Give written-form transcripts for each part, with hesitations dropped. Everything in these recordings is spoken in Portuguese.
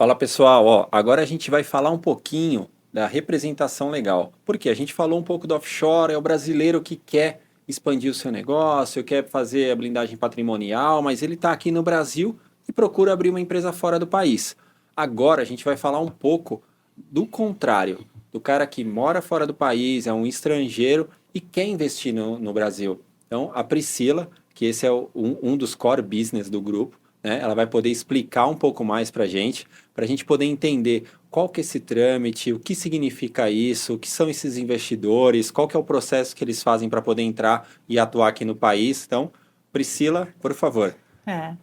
Fala pessoal, ó, agora a gente vai falar um pouquinho da representação legal. Porque a gente falou um pouco do offshore, é o brasileiro que quer expandir o seu negócio, quer fazer a blindagem patrimonial, mas ele está aqui no Brasil e procura abrir uma empresa fora do país. Agora a gente vai falar um pouco do contrário, do cara que mora fora do país, é um estrangeiro e quer investir no Brasil. Então a Priscila, que esse é um dos core business do grupo, né? Ela vai poder explicar um pouco mais para a gente poder entender qual que é esse trâmite, o que significa isso, o que são esses investidores, qual que é o processo que eles fazem para poder entrar e atuar aqui no país. Então, Priscila, por favor. É.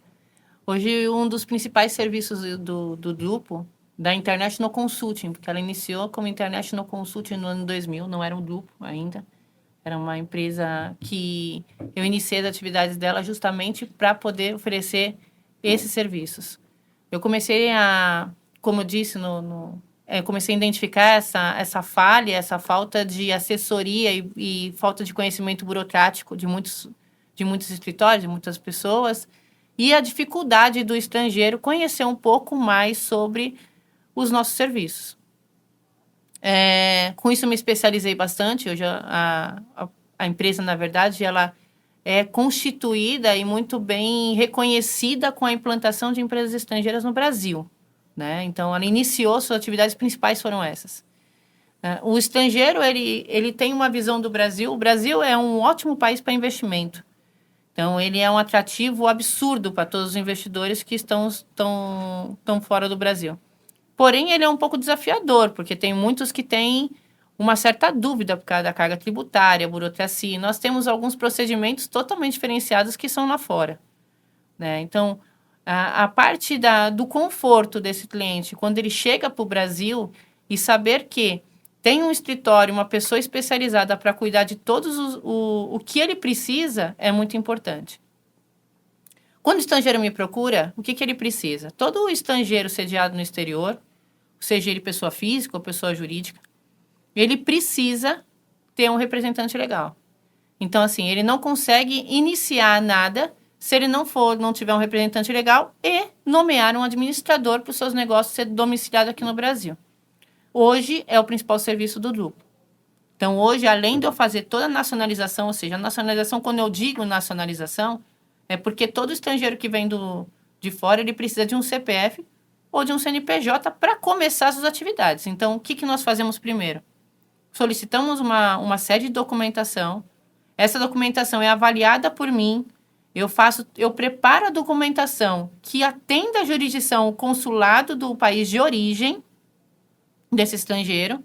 Hoje, um dos principais serviços do grupo, da International Consulting, porque ela iniciou como International Consulting no ano 2000, não era um grupo ainda. Era uma empresa que eu iniciei as atividades dela justamente para poder oferecer esses serviços. Eu comecei como eu disse, comecei a identificar essa falha, essa falta de assessoria e falta de conhecimento burocrático de muitos escritórios, de muitas pessoas, e a dificuldade do estrangeiro conhecer um pouco mais sobre os nossos serviços. Com isso, eu me especializei bastante. Hoje, a empresa, na verdade, ela é constituída e muito bem reconhecida com a implantação de empresas estrangeiras no Brasil, né? Então, ela iniciou, suas atividades principais foram essas. O estrangeiro, ele tem uma visão do Brasil. O Brasil é um ótimo país para investimento. Então, ele é um atrativo absurdo para todos os investidores que estão fora do Brasil. Porém, ele é um pouco desafiador, porque tem muitos que têm uma certa dúvida por causa da carga tributária, burocracia. Nós temos alguns procedimentos totalmente diferenciados que são lá fora, né? Então, a parte do conforto desse cliente, quando ele chega para o Brasil e saber que tem um escritório, uma pessoa especializada para cuidar de todos o que ele precisa, é muito importante. Quando o estrangeiro me procura, o que ele precisa? Todo estrangeiro sediado no exterior, seja ele pessoa física ou pessoa jurídica, ele precisa ter um representante legal. Então, assim, ele não consegue iniciar nada se ele não tiver um representante legal e nomear um administrador para os seus negócios ser domiciliado aqui no Brasil. Hoje é o principal serviço do grupo. Então, hoje, além de eu fazer toda a nacionalização, ou seja, a nacionalização, quando eu digo nacionalização, é porque todo estrangeiro que vem de fora, ele precisa de um CPF ou de um CNPJ para começar suas atividades. Então, o que nós fazemos primeiro? Solicitamos uma série de documentação. Essa documentação é avaliada por mim. Eu preparo a documentação que atenda a jurisdição, o consulado do país de origem desse estrangeiro.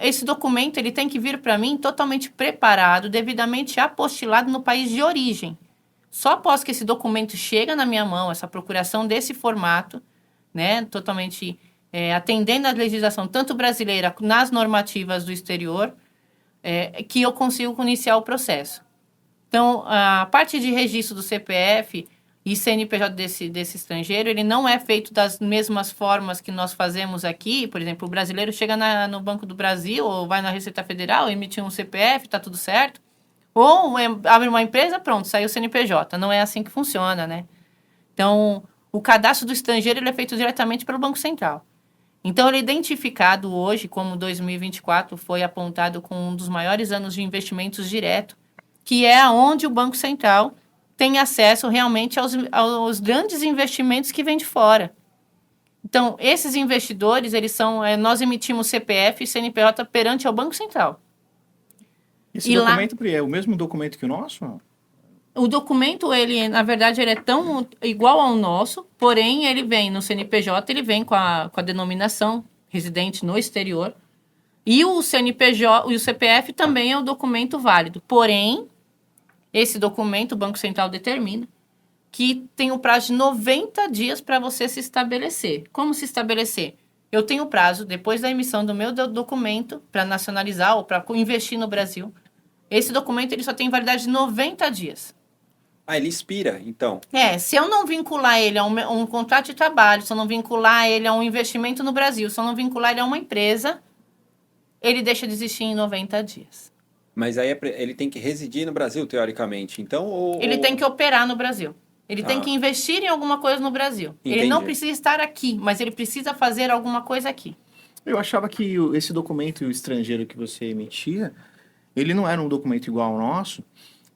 Esse documento ele tem que vir para mim totalmente preparado, devidamente apostilado no país de origem. Só após que esse documento chega na minha mão, essa procuração desse formato, né, totalmente atendendo à legislação tanto brasileira nas normativas do exterior, que eu consigo iniciar o processo. Então, a parte de registro do CPF e CNPJ desse estrangeiro, ele não é feito das mesmas formas que nós fazemos aqui. Por exemplo, o brasileiro chega no Banco do Brasil ou vai na Receita Federal, emite um CPF, está tudo certo. Ou abre uma empresa, pronto, saiu o CNPJ. Não é assim que funciona, né? Então, o cadastro do estrangeiro ele é feito diretamente pelo Banco Central. Então, ele é identificado hoje, como 2024 foi apontado como um dos maiores anos de investimentos direto, que é onde o Banco Central tem acesso realmente aos grandes investimentos que vêm de fora. Então, esses investidores, nós emitimos CPF e CNPJ perante ao Banco Central. Esse documento, Pri, é o mesmo documento que o nosso? O documento, na verdade, ele é tão igual ao nosso, porém, ele vem no CNPJ, ele vem com a denominação residente no exterior. E o CNPJ e o CPF também é um documento válido. Porém, esse documento, o Banco Central determina que tem um prazo de 90 dias para você se estabelecer. Como se estabelecer? Eu tenho prazo, depois da emissão do meu documento, para nacionalizar ou para investir no Brasil. Esse documento ele só tem validade de 90 dias. Ele expira, então. Se eu não vincular ele a um contrato de trabalho, se eu não vincular ele a um investimento no Brasil, se eu não vincular ele a uma empresa, ele deixa de existir em 90 dias. Mas aí ele tem que residir no Brasil, teoricamente, então? Ele tem que operar no Brasil. Ele tem que investir em alguma coisa no Brasil. Entendi. Ele não precisa estar aqui, mas ele precisa fazer alguma coisa aqui. Eu achava que esse documento estrangeiro que você emitia, ele não era um documento igual ao nosso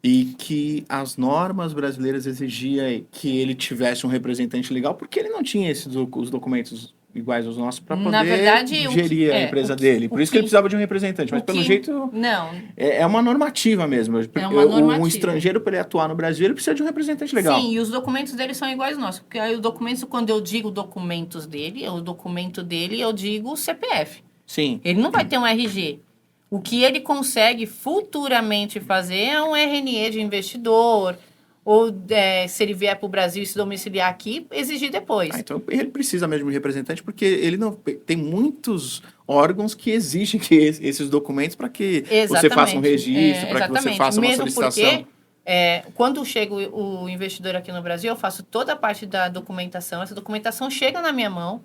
e que as normas brasileiras exigiam que ele tivesse um representante legal, porque ele não tinha os documentos iguais aos nossos para Na poder verdade, gerir a empresa dele. Por isso que ele precisava de um representante. Mas pelo jeito, não. é uma normativa mesmo. É uma normativa. Um estrangeiro, para ele atuar no Brasil, ele precisa de um representante legal. Sim, e os documentos dele são iguais aos nossos. Porque aí os documentos, quando eu digo documentos dele, o documento dele, eu digo CPF. Sim. Ele não vai ter um RG. O que ele consegue futuramente fazer é um RNE de investidor, ou se ele vier para o Brasil e se domiciliar aqui, exigir depois. Então ele precisa mesmo de representante, porque ele não tem muitos órgãos que exigem que esses documentos para que você faça um registro, para que você faça uma solicitação. Mesmo porque, quando chega o investidor aqui no Brasil, eu faço toda a parte da documentação. Essa documentação chega na minha mão.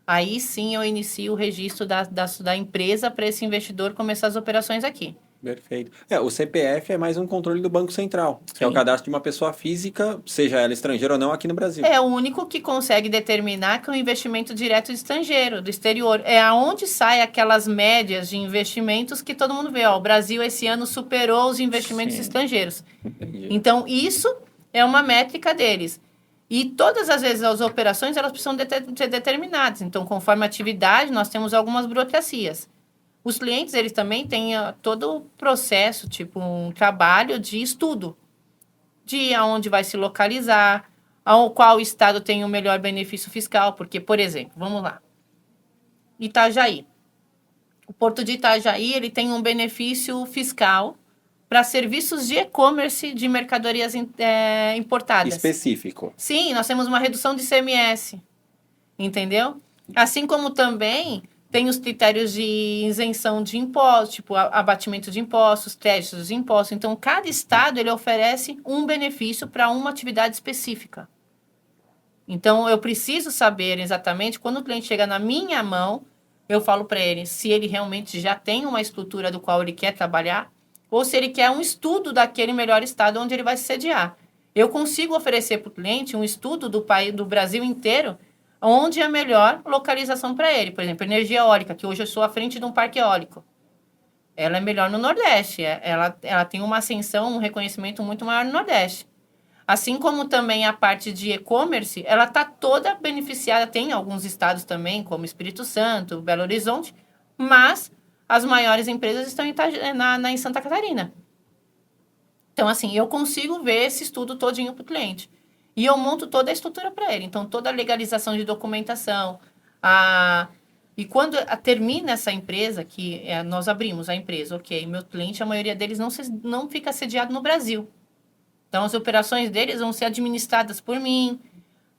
Aí sim eu inicio o registro da empresa para esse investidor começar as operações aqui. Perfeito. O CPF é mais um controle do Banco Central, que é o cadastro de uma pessoa física, seja ela estrangeira ou não, aqui no Brasil. É o único que consegue determinar que é um investimento direto estrangeiro, do exterior. É aonde sai aquelas médias de investimentos que todo mundo vê. O Brasil esse ano superou os investimentos estrangeiros. Entendi. Então, isso é uma métrica deles. E todas as vezes as operações elas precisam ser determinadas. Então, conforme a atividade, nós temos algumas burocracias. Os clientes, eles também têm todo o processo, tipo um trabalho de estudo, de aonde vai se localizar, qual estado tem o melhor benefício fiscal, porque, por exemplo, vamos lá, Itajaí. O Porto de Itajaí, ele tem um benefício fiscal para serviços de e-commerce de mercadorias importadas. Específico. Sim, nós temos uma redução de ICMS, entendeu? Assim como também tem os critérios de isenção de impostos, tipo abatimento de impostos, créditos de impostos. Então, cada estado ele oferece um benefício para uma atividade específica. Então, eu preciso saber exatamente, quando o cliente chega na minha mão, eu falo para ele se ele realmente já tem uma estrutura do qual ele quer trabalhar, ou se ele quer um estudo daquele melhor estado onde ele vai se sediar. Eu consigo oferecer para o cliente um estudo do país, do Brasil inteiro, onde é a melhor localização para ele. Por exemplo, energia eólica, que hoje eu sou à frente de um parque eólico. Ela é melhor no Nordeste. Ela tem uma ascensão, um reconhecimento muito maior no Nordeste. Assim como também a parte de e-commerce, ela está toda beneficiada. Tem alguns estados também, como Espírito Santo, Belo Horizonte, mas as maiores empresas estão em Santa Catarina. Então, assim, eu consigo ver esse estudo todinho para o cliente. E eu monto toda a estrutura para ele. Então, toda a legalização de documentação. E quando termina essa empresa, que nós abrimos a empresa, ok, meu cliente, a maioria deles não fica sediado no Brasil. Então, as operações deles vão ser administradas por mim,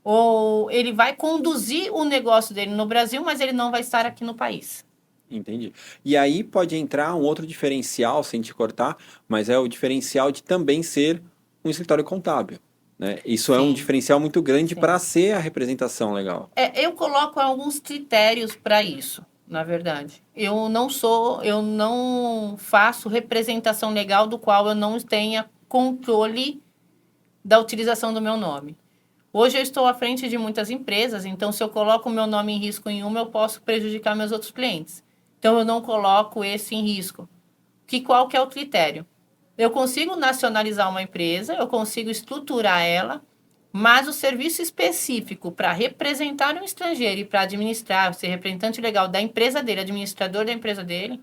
ou ele vai conduzir o negócio dele no Brasil, mas ele não vai estar aqui no país. Entendi. E aí pode entrar um outro diferencial, sem te cortar, mas é o diferencial de também ser um escritório contábil. Né? Isso é um diferencial muito grande para ser a representação legal. Eu coloco alguns critérios para isso, na verdade. Eu não faço representação legal do qual eu não tenha controle da utilização do meu nome. Hoje eu estou à frente de muitas empresas, então se eu coloco o meu nome em risco em uma, eu posso prejudicar meus outros clientes. Então eu não coloco esse em risco. Qual que é o critério? Eu consigo nacionalizar uma empresa, eu consigo estruturar ela, mas o serviço específico para representar um estrangeiro e para administrar, ser representante legal da empresa dele, administrador da empresa dele,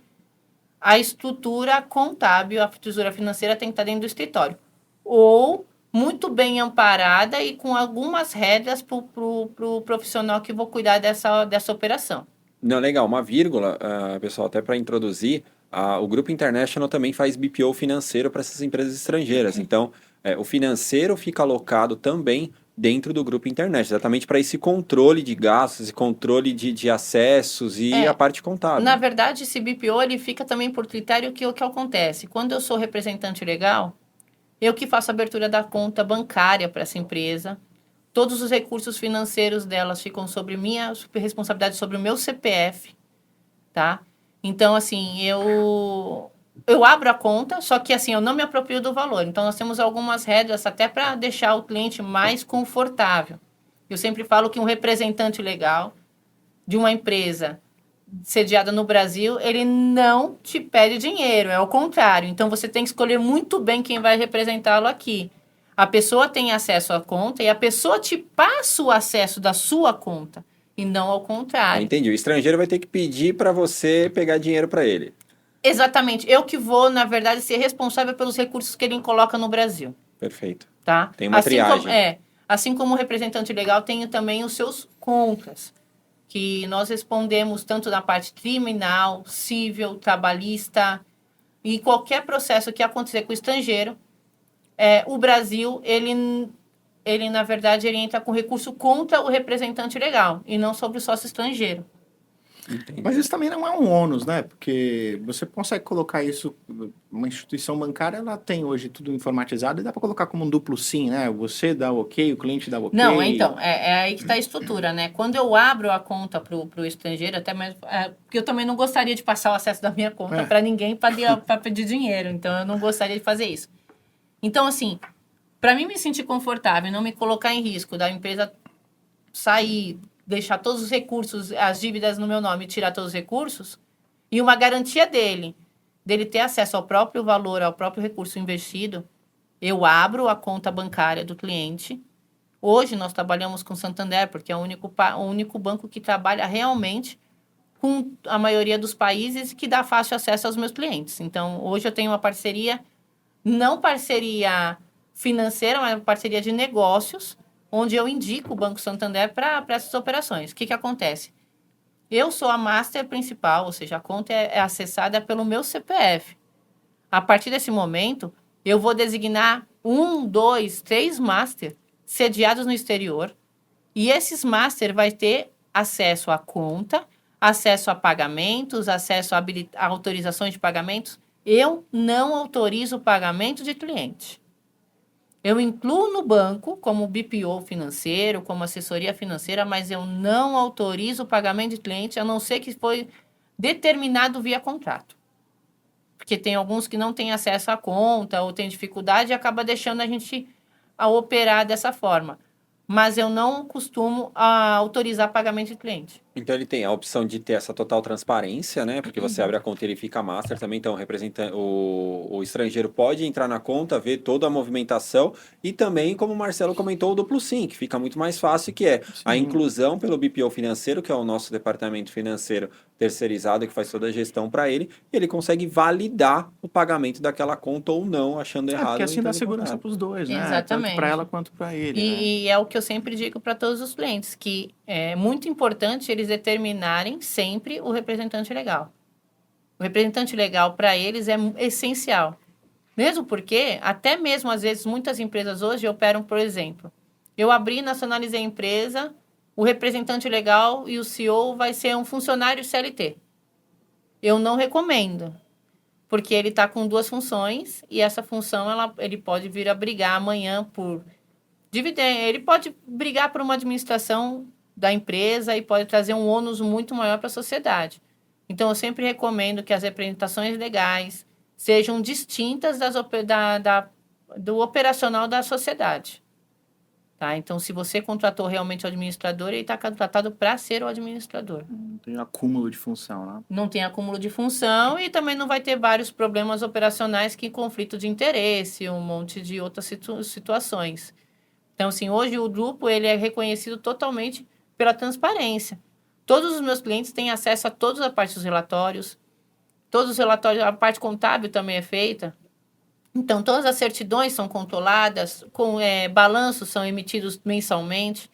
a estrutura contábil, a estrutura financeira tem que estar dentro do escritório. Ou muito bem amparada e com algumas regras para o profissional que vou cuidar dessa operação. Não, legal, uma vírgula, pessoal, até para introduzir, o Grupo International também faz BPO financeiro para essas empresas estrangeiras. Então, o financeiro fica alocado também dentro do Grupo International, exatamente para esse controle de gastos, esse controle de acessos e a parte contábil. Na verdade, esse BPO ele fica também por critério que o que acontece. Quando eu sou representante legal, eu que faço a abertura da conta bancária para essa empresa, todos os recursos financeiros delas ficam sobre minha responsabilidade, sobre o meu CPF, tá? Então, assim, eu abro a conta, só que assim, eu não me aproprio do valor. Então, nós temos algumas regras até para deixar o cliente mais confortável. Eu sempre falo que um representante legal de uma empresa sediada no Brasil, ele não te pede dinheiro, é o contrário. Então, você tem que escolher muito bem quem vai representá-lo aqui. A pessoa tem acesso à conta e a pessoa te passa o acesso da sua conta, e não ao contrário. Entendi. O estrangeiro vai ter que pedir para você pegar dinheiro para ele. Exatamente. Eu que vou, na verdade, ser responsável pelos recursos que ele coloca no Brasil. Perfeito. Tá? Tem uma triagem. Assim como o representante legal, tem também os seus contras, que nós respondemos tanto na parte criminal, civil, trabalhista, e qualquer processo que acontecer com o estrangeiro, o Brasil, ele, na verdade, ele entra com recurso contra o representante legal, e não sobre o sócio estrangeiro. Entendi. Mas isso também não é um ônus, né? Porque você consegue colocar isso, uma instituição bancária, ela tem hoje tudo informatizado e dá para colocar como um duplo sim, né? Você dá o ok, o cliente dá o ok. Não, então, é aí que está a estrutura, né? Quando eu abro a conta para o estrangeiro, até mesmo, porque eu também não gostaria de passar o acesso da minha conta para ninguém para pedir dinheiro, então eu não gostaria de fazer isso. Então, assim, para mim me sentir confortável, não me colocar em risco da empresa sair, deixar todos os recursos, as dívidas no meu nome, tirar todos os recursos, e uma garantia dele ter acesso ao próprio valor, ao próprio recurso investido, eu abro a conta bancária do cliente. Hoje nós trabalhamos com Santander, porque é o único banco que trabalha realmente com a maioria dos países e que dá fácil acesso aos meus clientes. Então, hoje eu tenho uma parceria, não parceria financeira, mas parceria de negócios, onde eu indico o Banco Santander para essas operações. O que acontece? Eu sou a master principal, ou seja, a conta é acessada pelo meu CPF. A partir desse momento, eu vou designar 1, 2, 3 master sediados no exterior, e esses master vai ter acesso à conta, acesso a pagamentos, acesso a autorizações de pagamentos. Eu não autorizo o pagamento de cliente. Eu incluo no banco como BPO financeiro, como assessoria financeira, mas eu não autorizo o pagamento de cliente, a não ser que foi determinado via contrato. Porque tem alguns que não têm acesso à conta ou têm dificuldade e acaba deixando a gente operar dessa forma. Mas eu não costumo autorizar pagamento de cliente. Então ele tem a opção de ter essa total transparência, né? Porque você abre a conta e ele fica master também, então o estrangeiro pode entrar na conta, ver toda a movimentação e também, como o Marcelo comentou, o duplo sim, que fica muito mais fácil, que é a inclusão pelo BPO financeiro, que é o nosso departamento financeiro terceirizado, que faz toda a gestão para ele, e ele consegue validar o pagamento daquela conta ou não, achando errado. Porque assim dá entrando em segurança contato. para os dois, né? Exatamente. Tanto para ela quanto para ele. E é o que eu sempre digo para todos os clientes, que é muito importante eles determinarem sempre o representante legal. O representante legal, para eles, é essencial. Mesmo porque, até mesmo, às vezes, muitas empresas hoje operam, por exemplo, eu abri, nacionalizei a empresa, o representante legal e o CEO vai ser um funcionário CLT. Eu não recomendo, porque ele está com 2 funções e essa função ele pode vir a brigar amanhã por dividendo. Ele pode brigar por uma administração da empresa e pode trazer um ônus muito maior para a sociedade. Então, eu sempre recomendo que as representações legais sejam distintas do operacional da sociedade. Tá? Então, se você contratou realmente o administrador, ele está contratado para ser o administrador. Não tem acúmulo de função, né? Não tem acúmulo de função e também não vai ter vários problemas operacionais que conflito de interesse, um monte de outras situações. Então, assim, hoje o grupo ele é reconhecido totalmente pela transparência. Todos os meus clientes têm acesso a toda a parte dos relatórios. Todos os relatórios, a parte contábil também é feita. Então, todas as certidões são controladas, balanços são emitidos mensalmente.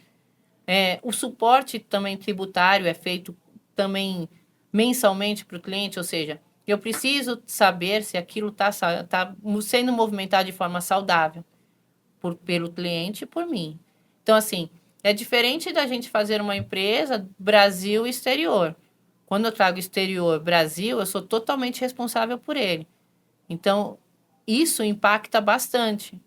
O suporte também tributário é feito também mensalmente para o cliente, ou seja, eu preciso saber se aquilo está sendo movimentado de forma saudável pelo cliente e por mim. Então, assim, é diferente da gente fazer uma empresa Brasil e exterior. Quando eu trago exterior Brasil, eu sou totalmente responsável por ele. Então, isso impacta bastante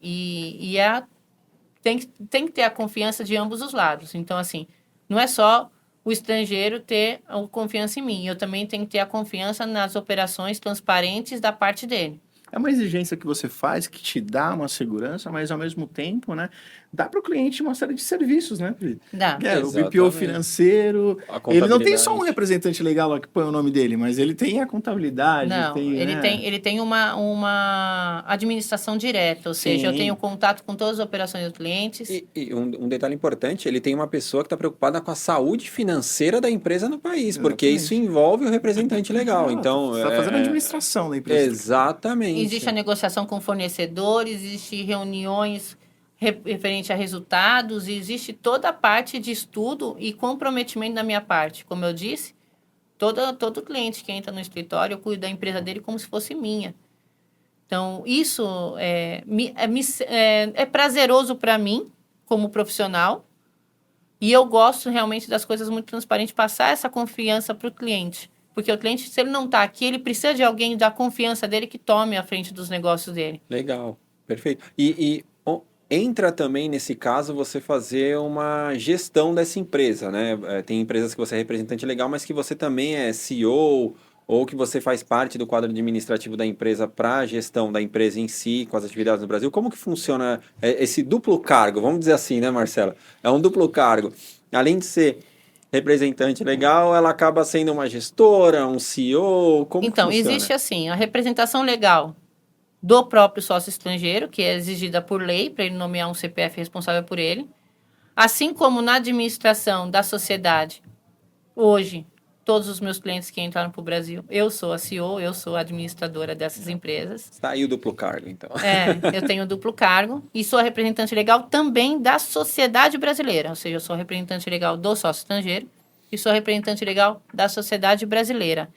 tem que ter a confiança de ambos os lados. Então, assim, não é só o estrangeiro ter a confiança em mim. Eu também tenho que ter a confiança nas operações transparentes da parte dele. É uma exigência que você faz que te dá uma segurança, mas ao mesmo tempo, né, dá para o cliente uma série de serviços, né, Pri? Dá. O BPO Exatamente. financeiro, A ele não tem só um contabilidade. representante legal lá que põe o nome dele, mas ele tem a contabilidade, Não, né? ele tem uma administração direta, ou seja, eu Sim. tenho contato com todas as operações dos clientes. E um detalhe importante, ele tem uma pessoa que está preocupada com a saúde financeira da empresa no país, porque isso Exatamente. envolve o representante legal. Então, Você está fazendo a administração da empresa. exatamente. Existe a negociação com fornecedores, existe reuniões referente a resultados, existe toda a parte de estudo e comprometimento da minha parte. Como eu disse, todo cliente que entra no escritório, eu cuido da empresa dele como se fosse minha. Então, isso é prazeroso para mim, como profissional, e eu gosto realmente das coisas muito transparentes, passar essa confiança para o cliente. Porque o cliente, se ele não está aqui, ele precisa de alguém da confiança dele que tome a frente dos negócios dele. Legal, perfeito. Entra também nesse caso você fazer uma gestão dessa empresa, né? Tem empresas que você é representante legal, mas que você também é CEO ou que você faz parte do quadro administrativo da empresa para a gestão da empresa em si, com as atividades no Brasil. Como que funciona esse duplo cargo? Vamos dizer assim, né, Marcela? É um duplo cargo. Além de ser representante legal, ela acaba sendo uma gestora, um CEO, como que Então, funciona? existe assim, a representação legal do próprio sócio estrangeiro, que é exigida por lei, para ele nomear um CPF responsável por ele. Assim como na administração da sociedade, hoje, todos os meus clientes que entraram para o Brasil, eu sou a CEO, eu sou a administradora dessas empresas. Está aí o duplo cargo, então. Eu tenho duplo cargo e sou a representante legal também da sociedade brasileira, ou seja, eu sou a representante legal do sócio estrangeiro e sou a representante legal da sociedade brasileira.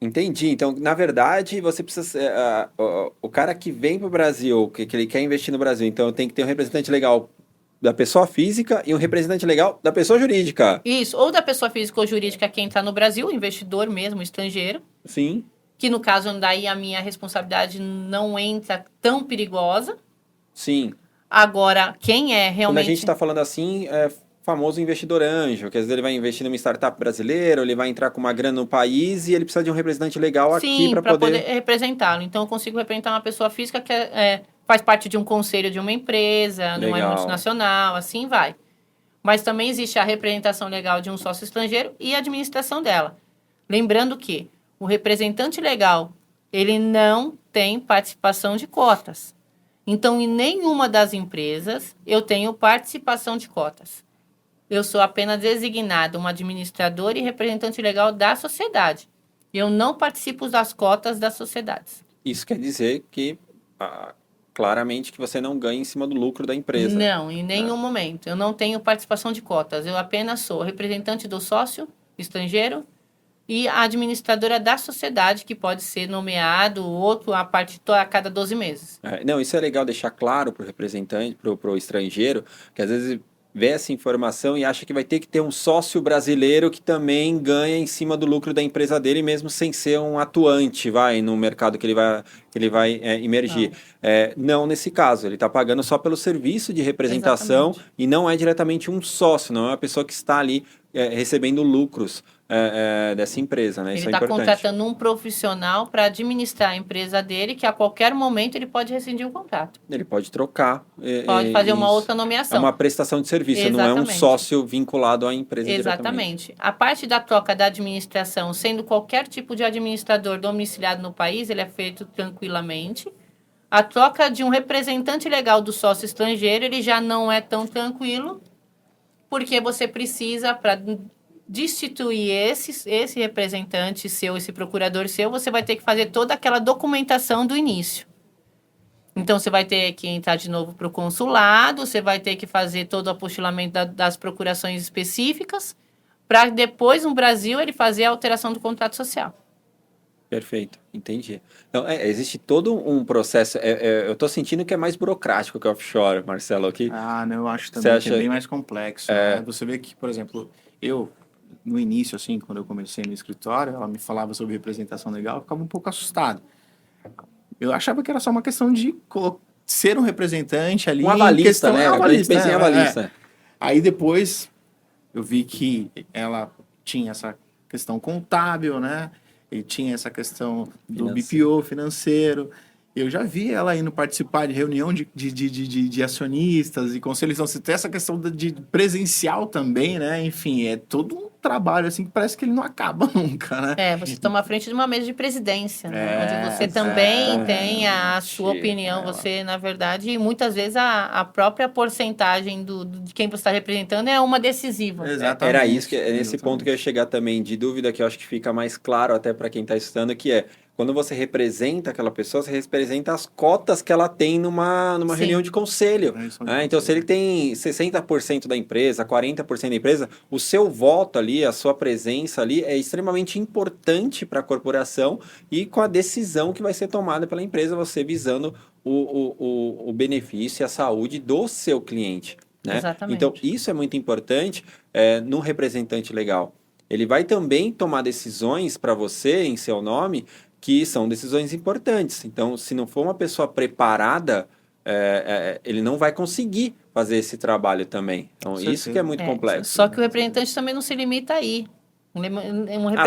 Entendi. Então, na verdade, você precisa. O cara que vem para o Brasil, que ele quer investir no Brasil, então tem que ter um representante legal da pessoa física e um representante legal da pessoa jurídica. Isso, ou da pessoa física ou jurídica que entrar no Brasil, investidor mesmo, estrangeiro, Sim. que no caso daí a minha responsabilidade não entra tão perigosa. Sim. Agora, quem é Quando a realmente... gente está falando assim, é famoso investidor anjo, que às vezes ele vai investir numa startup brasileira, ou ele vai entrar com uma grana no país e ele precisa de um representante legal aqui Sim, para para poder... poder representá-lo. Então, eu consigo representar uma pessoa física que faz parte de um conselho de uma empresa, de uma Legal. multinacional, assim vai. Mas também existe a representação legal de um sócio estrangeiro e a administração dela. Lembrando que o representante legal, ele não tem participação de cotas. Então, em nenhuma das empresas eu tenho participação de cotas. Eu sou apenas designado uma administradora e representante legal da sociedade. Eu não participo das cotas das sociedades. Isso quer dizer que, claramente, que você não ganha em cima do lucro da empresa. Não, em nenhum momento. Eu não tenho participação de cotas. Eu apenas sou representante do sócio estrangeiro e a administradora da sociedade, que pode ser nomeado outro a cada 12 meses. Não, isso é legal deixar claro para o representante, para o estrangeiro, que às vezes vê essa informação e acha que vai ter que ter um sócio brasileiro que também ganha em cima do lucro da empresa dele, mesmo sem ser um atuante, no mercado que ele vai emergir. Não nesse caso, ele está pagando só pelo serviço de representação. Exatamente. E não é diretamente um sócio, não é uma pessoa que está ali recebendo lucros dessa empresa, né? Ele Isso está é importante. contratando um profissional para administrar a empresa dele, que a qualquer momento ele pode rescindir o contrato. Ele pode trocar. Pode fazer uma outra nomeação. É uma prestação de serviço, Exatamente. Não é um sócio vinculado à empresa Exatamente. diretamente. A parte da troca da administração, sendo qualquer tipo de administrador domiciliado no país, ele é feito tranquilamente. A troca de um representante legal do sócio estrangeiro, ele já não é tão tranquilo, porque você precisa, para destituir esse representante seu, esse procurador seu, você vai ter que fazer toda aquela documentação do início. Então, você vai ter que entrar de novo para o consulado, você vai ter que fazer todo o apostilamento das procurações específicas, para depois, no Brasil, ele fazer a alteração do contrato social. Perfeito, entendi. Então, existe todo um processo, eu estou sentindo que é mais burocrático que o offshore, Marcelo, aqui. Não, eu acho também que é bem mais complexo. Né? Você vê que, por exemplo, no início, assim, quando eu comecei no escritório, ela me falava sobre representação legal, eu ficava um pouco assustado. Eu achava que era só uma questão de ser um representante ali. Um avalista, né? Avalista, Pensei em avalista. Aí depois eu vi que ela tinha essa questão contábil, né? E tinha essa questão do BPO financeiro. Eu já vi ela indo participar de reunião de acionistas e conselhos. Então, você tem essa questão de presencial também, né? Enfim, é todo um trabalho assim que parece que ele não acaba nunca, né? Você toma a frente de uma mesa de presidência, né? Onde você também tem a sua opinião. Você, na verdade, e muitas vezes a própria porcentagem de quem você está representando é uma decisiva. Exatamente. Era isso, nesse ponto que eu ia chegar também, de dúvida, que eu acho que fica mais claro até para quem está estudando, que é, quando você representa aquela pessoa, você representa as cotas que ela tem numa reunião de conselho. Então, se ele tem 60% da empresa, 40% da empresa, o seu voto ali, a sua presença ali é extremamente importante para a corporação e com a decisão que vai ser tomada pela empresa, você visando o benefício e a saúde do seu cliente. Né? Exatamente. Então, isso é muito importante no representante legal. Ele vai também tomar decisões para você, em seu nome, que são decisões importantes. Então, se não for uma pessoa preparada, ele não vai conseguir fazer esse trabalho também. Então, isso que é muito complexo. Só que o representante também não se limita aí.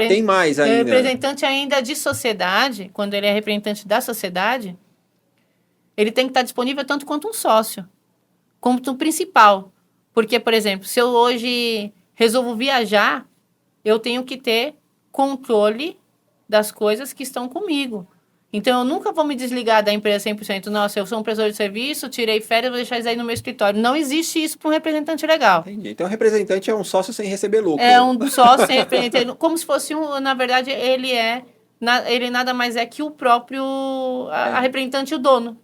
Tem mais ainda. O representante ainda de sociedade, quando ele é representante da sociedade, ele tem que estar disponível tanto quanto um sócio, como um principal. Porque, por exemplo, se eu hoje resolvo viajar, eu tenho que ter controle das coisas que estão comigo. Então, eu nunca vou me desligar da empresa 100%. Nossa, eu sou um prestador de serviço, tirei férias, vou deixar isso aí no meu escritório. Não existe isso para um representante legal. Entendi. Então, o representante é um sócio sem receber lucro. É um sócio sem representante. Como se fosse na verdade, ele nada mais é que o próprio, a representante e o dono.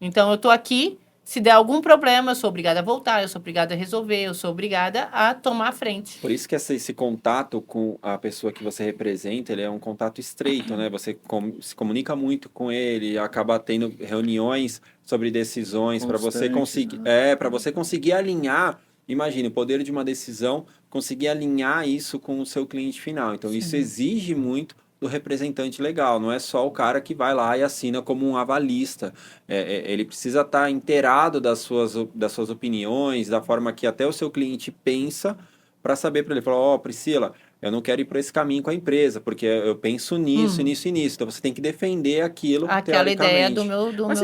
Então, eu estou aqui. Se der algum problema, eu sou obrigada a voltar, eu sou obrigada a resolver, eu sou obrigada a tomar a frente. Por isso que esse contato com a pessoa que você representa, ele é um contato estreito, né? Você se comunica muito com ele, acaba tendo reuniões sobre decisões para você conseguir, para você conseguir alinhar. Imagine o poder de uma decisão, conseguir alinhar isso com o seu cliente final. Então, isso exige muito do representante legal, não é só o cara que vai lá e assina como um avalista. Ele precisa estar inteirado das suas opiniões, da forma que até o seu cliente pensa, para saber para ele falar, Priscila, eu não quero ir por esse caminho com a empresa, porque eu penso nisso, nisso e nisso. Então você tem que defender aquilo aquela ideia do meu. Mas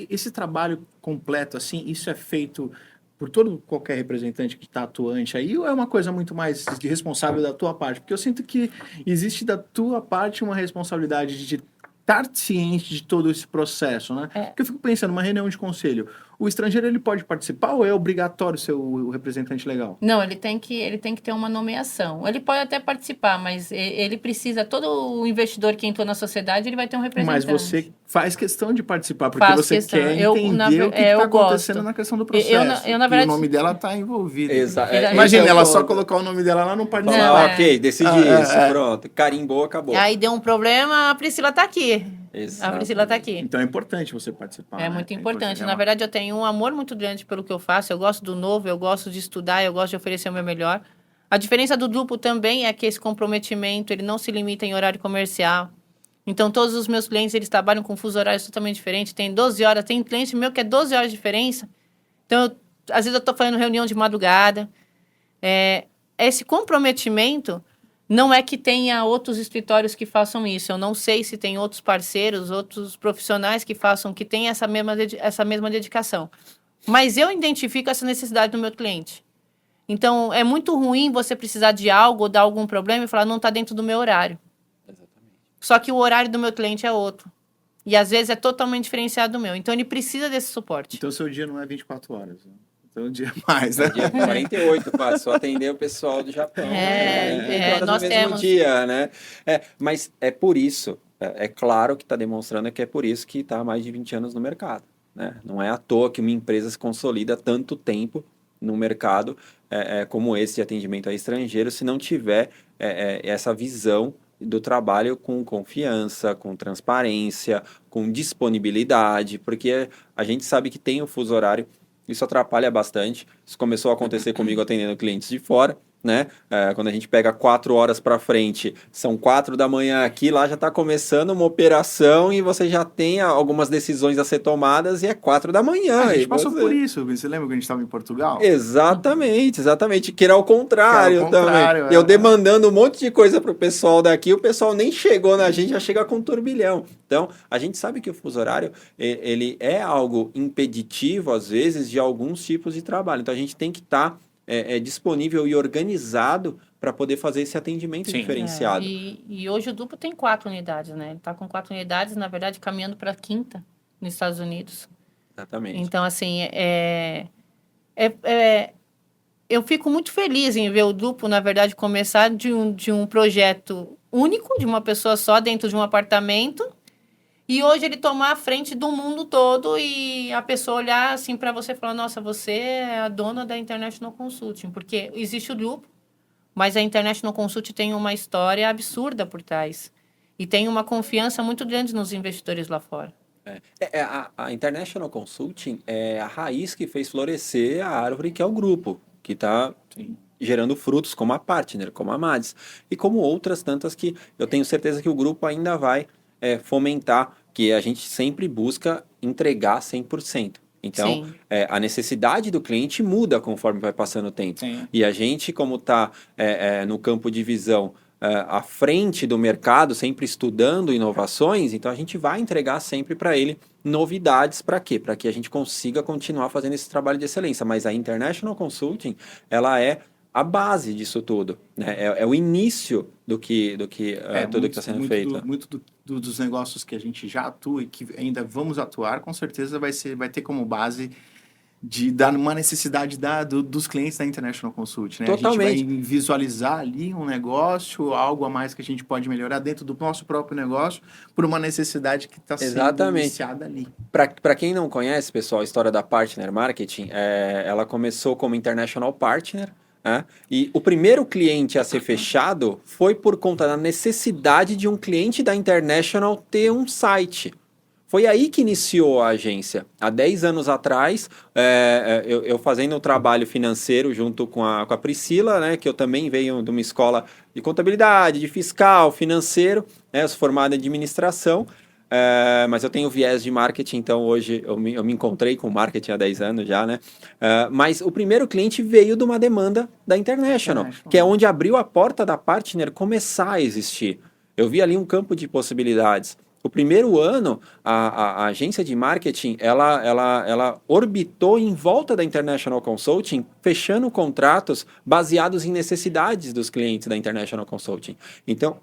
esse trabalho completo, assim, isso é feito por qualquer representante que está atuante aí, ou é uma coisa muito mais responsável da tua parte? Porque eu sinto que existe da tua parte uma responsabilidade de estar ciente de todo esse processo, né? Porque eu fico pensando, uma reunião de conselho, o estrangeiro ele pode participar ou é obrigatório ser o representante legal? Não, ele tem que ter uma nomeação. Ele pode até participar, mas ele precisa, todo o investidor que entrou na sociedade, ele vai ter um representante. Mas você faz questão de participar, porque você quer entender o que está acontecendo na questão do processo. Na verdade, o nome dela está envolvido. Imagina, ela só colocar o nome dela lá no participa. Ok, decidi isso, pronto. Carimbou, acabou. Aí deu um problema, a Priscila está aqui. Exato. A Priscila está aqui. Então é importante você participar. É muito importante. Na verdade, eu tenho um amor muito grande pelo que eu faço. Eu gosto do novo, eu gosto de estudar, eu gosto de oferecer o meu melhor. A diferença do duplo também é que esse comprometimento, ele não se limita em horário comercial. Então, todos os meus clientes, eles trabalham com fuso horário totalmente diferente. Tem 12 horas, tem cliente meu que é 12 horas de diferença. Então, às vezes eu estou fazendo reunião de madrugada. Esse comprometimento não é que tenha outros escritórios que façam isso. Eu não sei se tem outros parceiros, outros profissionais que tenham essa mesma dedicação. Mas eu identifico essa necessidade do meu cliente. Então, é muito ruim você precisar de algo ou dar algum problema e falar, não está dentro do meu horário. Exatamente. Só que o horário do meu cliente é outro. E, às vezes, é totalmente diferenciado do meu. Então, ele precisa desse suporte. Então, o seu dia não é 24 horas, né? Então, um dia mais, né? Um dia 48, quase, só atender o pessoal do Japão. Nós temos. Dia, né? Mas é por isso, é claro que está demonstrando que é por isso que está há mais de 20 anos no mercado. Né? Não é à toa que uma empresa se consolida tanto tempo no mercado como esse de atendimento a estrangeiros, se não tiver essa visão do trabalho com confiança, com transparência, com disponibilidade, porque a gente sabe que tem o fuso horário. Isso atrapalha bastante. Isso começou a acontecer comigo atendendo clientes de fora. né? Quando a gente pega 4 horas para frente, são 4 da manhã aqui, lá já está começando uma operação e você já tem algumas decisões a ser tomadas e é 4 da manhã. A gente e passou você... por isso. Você lembra que a gente estava em Portugal? Exatamente. Que era ao contrário, também. Eu demandando um monte de coisa pro pessoal daqui, o pessoal nem chegou na gente, já chega com um turbilhão. Então, a gente sabe que o fuso horário, ele é algo impeditivo, às vezes, de alguns tipos de trabalho. Então, a gente tem que estar disponível e organizado para poder fazer esse atendimento diferenciado. E hoje o Duplo tem 4 unidades, né? Ele está com 4 unidades, na verdade, caminhando para a 5ª nos Estados Unidos. Exatamente. Então, assim, eu fico muito feliz em ver o Duplo, na verdade, começar de um projeto único, de uma pessoa só dentro de um apartamento, e hoje ele tomar a frente do mundo todo e a pessoa olhar assim para você e falar, nossa, você é a dona da International Consulting, porque existe o Duplo, mas a International Consulting tem uma história absurda por trás e tem uma confiança muito grande nos investidores lá fora. A International Consulting é a raiz que fez florescer a árvore que é o grupo, que está gerando frutos como a Partner, como a Mads, e como outras tantas que eu tenho certeza que o grupo ainda vai fomentar, que a gente sempre busca entregar 100%. Então, a necessidade do cliente muda conforme vai passando o tempo. Sim. E a gente, como está no campo de visão à frente do mercado, sempre estudando inovações, então a gente vai entregar sempre para ele novidades. Para quê? Para que a gente consiga continuar fazendo esse trabalho de excelência. Mas a International Consulting, ela é a base disso tudo, né? É o início do que tudo que está sendo feito. Muito dos negócios que a gente já atua e que ainda vamos atuar, com certeza vai ter como base de dar uma necessidade dos clientes da International Consult, né? Totalmente. A gente vai visualizar ali um negócio, algo a mais que a gente pode melhorar dentro do nosso próprio negócio por uma necessidade que está sendo iniciada ali. Para quem não conhece, pessoal, a história da Partner Marketing, ela começou como International Partner, e o primeiro cliente a ser fechado foi por conta da necessidade de um cliente da International ter um site. Foi aí que iniciou a agência. Há 10 anos atrás, eu fazendo um trabalho financeiro junto com a Priscila, né, que eu também venho de uma escola de contabilidade, de fiscal, financeiro, né, eu sou formado em administração, mas eu tenho viés de marketing, então hoje eu me encontrei com marketing há 10 anos já, né? Mas o primeiro cliente veio de uma demanda da International, que é onde abriu a porta da Partner começar a existir. Eu vi ali um campo de possibilidades. O primeiro ano, a agência de marketing, ela orbitou em volta da International Consulting, fechando contratos baseados em necessidades dos clientes da International Consulting. Então,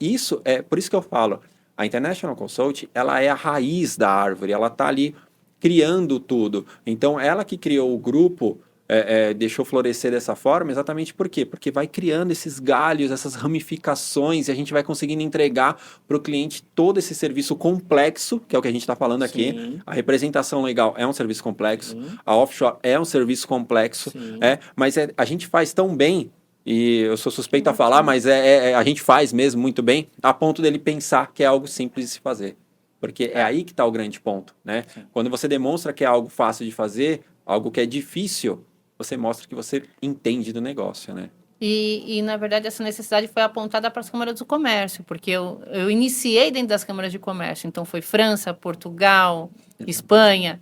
por isso que eu falo, a International Consulting, ela é a raiz da árvore, ela está ali criando tudo. Então, ela que criou o grupo, deixou florescer dessa forma, exatamente por quê? Porque vai criando esses galhos, essas ramificações, e a gente vai conseguindo entregar para o cliente todo esse serviço complexo, que é o que a gente está falando aqui. Sim. A representação legal é um serviço complexo, a offshore é um serviço complexo, mas a gente faz tão bem, e eu sou suspeito a falar, mas a gente faz mesmo muito bem, a ponto dele pensar que é algo simples de se fazer. Porque é aí que está o grande ponto, né? Quando você demonstra que é algo fácil de fazer, algo que é difícil, você mostra que você entende do negócio, né? E na verdade, essa necessidade foi apontada para as câmaras do comércio, porque eu iniciei dentro das câmaras de comércio. Então, foi França, Portugal, Espanha.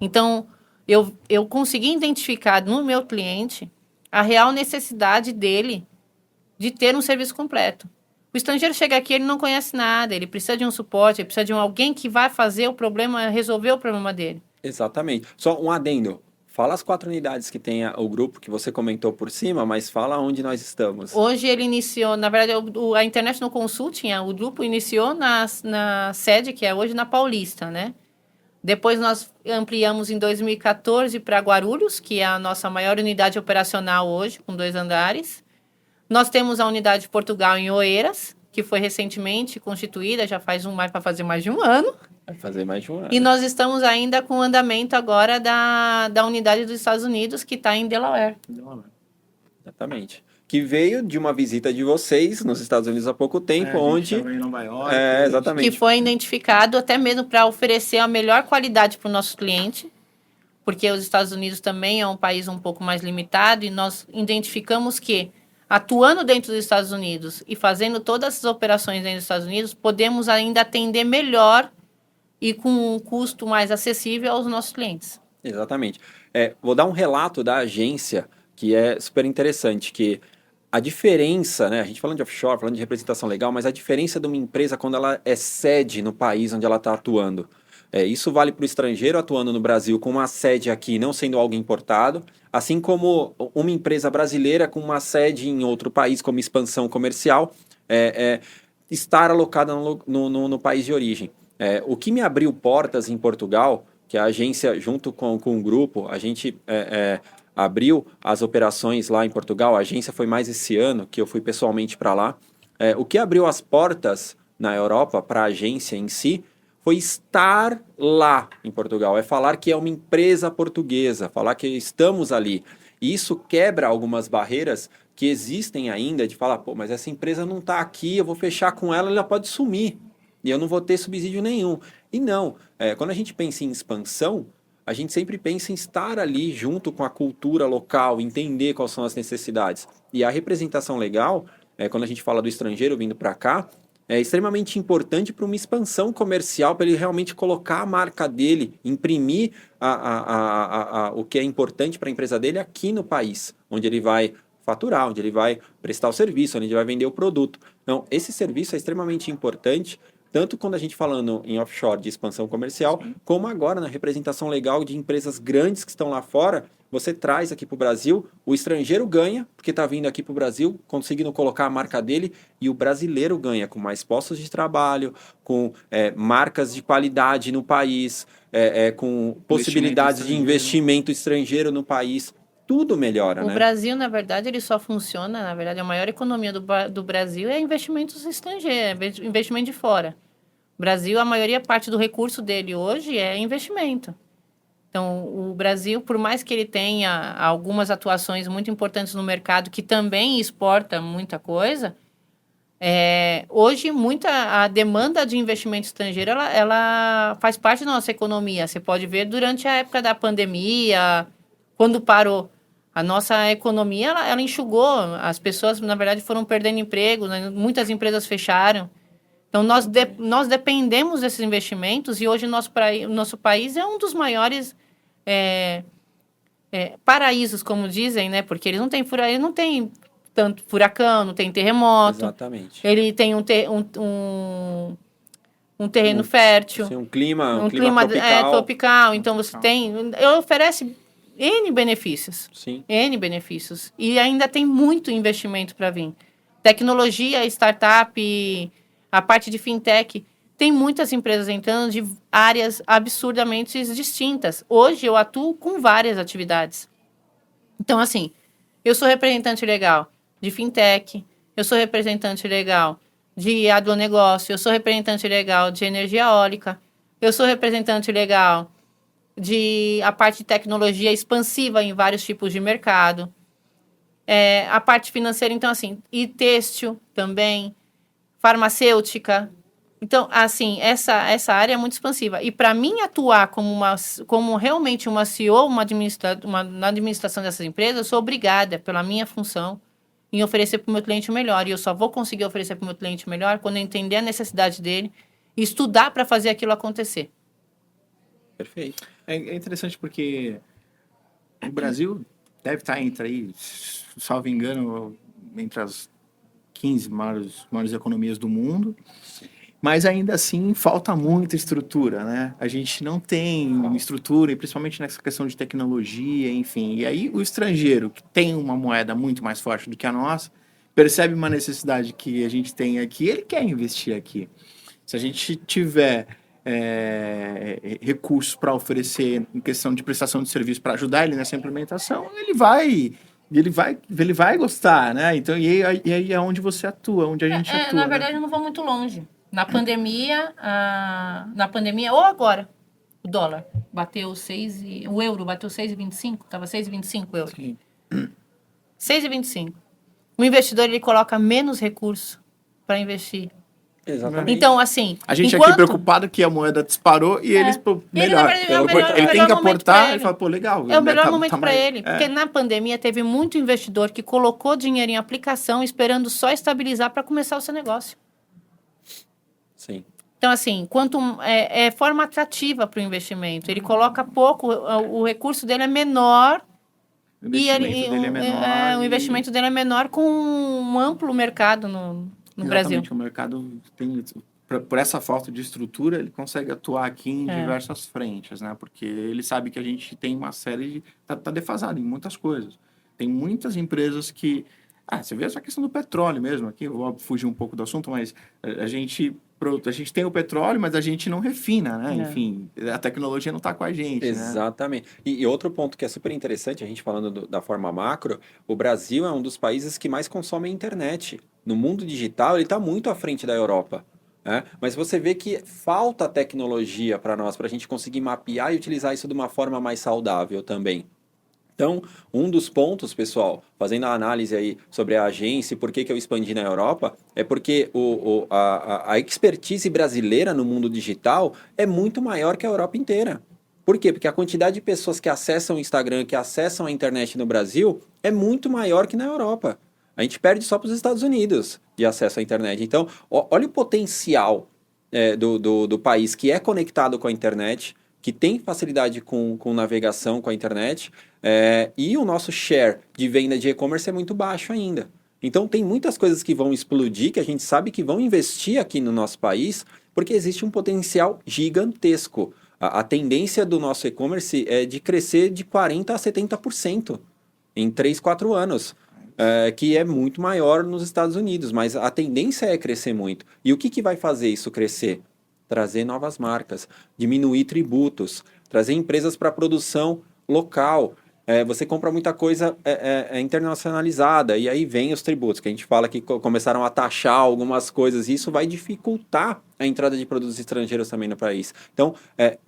Então, eu consegui identificar no meu cliente a real necessidade dele de ter um serviço completo. O estrangeiro chega aqui, ele não conhece nada, ele precisa de um suporte, ele precisa de alguém que vai fazer o problema, resolver o problema dele. Exatamente. Só um adendo. Fala as 4 unidades que tem o grupo que você comentou por cima, mas fala onde nós estamos. Hoje ele iniciou, na verdade, a International Consulting, o grupo iniciou na sede, que é hoje na Paulista, né? Depois nós ampliamos em 2014 para Guarulhos, que é a nossa maior unidade operacional hoje, com 2 andares. Nós temos a unidade de Portugal em Oeiras, que foi recentemente constituída, já vai fazer mais de um ano. Vai fazer mais de um ano. E nós estamos ainda com o andamento agora da unidade dos Estados Unidos, que está em Delaware. Exatamente. Que veio de uma visita de vocês nos Estados Unidos há pouco tempo, onde... Em Nova York, exatamente. Que foi identificado até mesmo para oferecer a melhor qualidade para o nosso cliente, porque os Estados Unidos também é um país um pouco mais limitado, e nós identificamos que atuando dentro dos Estados Unidos e fazendo todas essas operações dentro dos Estados Unidos, podemos ainda atender melhor e com um custo mais acessível aos nossos clientes. Exatamente. Vou dar um relato da agência que é super interessante, que a diferença, né, a gente falando de offshore, falando de representação legal, mas a diferença de uma empresa quando ela é sede no país onde ela está atuando. Isso vale para o estrangeiro atuando no Brasil com uma sede aqui, não sendo algo importado, assim como uma empresa brasileira com uma sede em outro país como expansão comercial, estar alocada no país de origem. O que me abriu portas em Portugal, que a agência, junto com o grupo, a gente abriu as operações lá em Portugal, a agência foi mais esse ano, que eu fui pessoalmente para lá. O que abriu as portas na Europa para a agência em si, foi estar lá em Portugal, falar que é uma empresa portuguesa, falar que estamos ali. E isso quebra algumas barreiras que existem ainda, de falar, pô, mas essa empresa não está aqui, eu vou fechar com ela, ela pode sumir, e eu não vou ter subsídio nenhum. E não, quando a gente pensa em expansão, a gente sempre pensa em estar ali junto com a cultura local, entender quais são as necessidades. E a representação legal, quando a gente fala do estrangeiro vindo para cá, é extremamente importante para uma expansão comercial, para ele realmente colocar a marca dele, imprimir o que é importante para a empresa dele aqui no país, onde ele vai faturar, onde ele vai prestar o serviço, onde ele vai vender o produto. Então, esse serviço é extremamente importante, tanto quando a gente falando em offshore de expansão comercial, como agora na representação legal de empresas grandes que estão lá fora, você traz aqui para o Brasil, o estrangeiro ganha, porque está vindo aqui para o Brasil, conseguindo colocar a marca dele, e o brasileiro ganha com mais postos de trabalho, com marcas de qualidade no país, com possibilidades de investimento estrangeiro no país. Tudo melhora, né? O Brasil, na verdade, ele só funciona, na verdade, a maior economia do Brasil é investimentos estrangeiros, investimento de fora. O Brasil, a maioria parte do recurso dele hoje é investimento. Então, o Brasil, por mais que ele tenha algumas atuações muito importantes no mercado, que também exporta muita coisa, hoje a demanda de investimento estrangeiro, ela faz parte da nossa economia. Você pode ver durante a época da pandemia, quando parou. A nossa economia, ela enxugou. As pessoas, na verdade, foram perdendo emprego, né? Muitas empresas fecharam. Então, nós dependemos desses investimentos e hoje o nosso país é um dos maiores paraísos, como dizem, né? Porque ele não tem tanto furacão, não tem terremoto. Exatamente. Ele tem um terreno fértil. Sim, um clima tropical. Tropical. Então, você oferece N benefícios. Sim. N benefícios. E ainda tem muito investimento para vir. Tecnologia, startup, a parte de fintech. Tem muitas empresas entrando de áreas absurdamente distintas. Hoje eu atuo com várias atividades. Então, assim, eu sou representante legal de fintech, eu sou representante legal de agronegócio, eu sou representante legal de energia eólica, eu sou representante legal de a parte de tecnologia expansiva em vários tipos de mercado. A parte financeira, então, assim, e têxtil também, farmacêutica. Então, assim, essa área é muito expansiva. E para mim atuar como realmente uma CEO, na administração dessas empresas, eu sou obrigada, pela minha função, em oferecer para o meu cliente o melhor. E eu só vou conseguir oferecer para o meu cliente o melhor quando eu entender a necessidade dele e estudar para fazer aquilo acontecer. Perfeito. É interessante porque o Brasil deve estar salvo engano, entre as 15 maiores economias do mundo, mas ainda assim falta muita estrutura, né? A gente não tem estrutura, e principalmente nessa questão de tecnologia, enfim. E aí o estrangeiro, que tem uma moeda muito mais forte do que a nossa, percebe uma necessidade que a gente tem aqui, ele quer investir aqui. Se a gente tiver recursos para oferecer em questão de prestação de serviço para ajudar ele nessa implementação, ele vai gostar, né? Então, e aí é onde você atua, onde a gente atua. Na verdade, eu não vou muito longe. Na pandemia, ou agora, o dólar bateu o euro bateu 6,25, estava 6,25 o euro. Sim. 6,25. O investidor, ele coloca menos recurso para investir. Exatamente. Então, assim, A gente enquanto... aqui preocupado que a moeda disparou e eles, pô, melhor. na verdade, é o melhor- Ele é o tem melhor que momento pra aportar e ele. fala, pô, legal. É o melhor tá momento para mais- ele, porque na pandemia teve muito investidor que colocou dinheiro em aplicação esperando só estabilizar para começar o seu negócio. Sim. Então, assim, é forma atrativa para o investimento. Ele coloca pouco, o recurso dele é menor O investimento dele é menor. o investimento dele é menor com um amplo mercado no Brasil. Exatamente, o mercado tem... Por essa falta de estrutura, ele consegue atuar aqui em diversas frentes, né? Porque ele sabe que a gente tem uma série de... Tá defasado em muitas coisas. Tem muitas empresas que... você vê essa questão do petróleo mesmo aqui, eu vou fugir um pouco do assunto, mas a gente tem o petróleo, mas a gente não refina, né? Enfim, a tecnologia não está com a gente, Exatamente. né? E outro ponto que é super interessante, a gente falando da forma macro, o Brasil é um dos países que mais consome a internet. No mundo digital, ele está muito à frente da Europa. Né? Mas você vê que falta tecnologia para nós, para a gente conseguir mapear e utilizar isso de uma forma mais saudável também. Então, um dos pontos, pessoal, fazendo a análise aí sobre a agência e por que eu expandi na Europa, é porque a expertise brasileira no mundo digital é muito maior que a Europa inteira. Por quê? Porque a quantidade de pessoas que acessam o Instagram, que acessam a internet no Brasil, é muito maior que na Europa. A gente perde só para os Estados Unidos de acesso à internet. Então, olha o potencial do país que é conectado com a internet, que tem facilidade com navegação com a internet, e o nosso share de venda de e-commerce é muito baixo ainda. Então, tem muitas coisas que vão explodir, que a gente sabe que vão investir aqui no nosso país, porque existe um potencial gigantesco. A tendência do nosso e-commerce é de crescer de 40% a 70% em 3, 4 anos. Que é muito maior nos Estados Unidos, mas a tendência é crescer muito. E o que vai fazer isso crescer? Trazer novas marcas, diminuir tributos, trazer empresas para produção local. Você compra muita coisa internacionalizada e aí vem os tributos, que a gente fala que começaram a taxar algumas coisas e isso vai dificultar a entrada de produtos estrangeiros também no país. Então,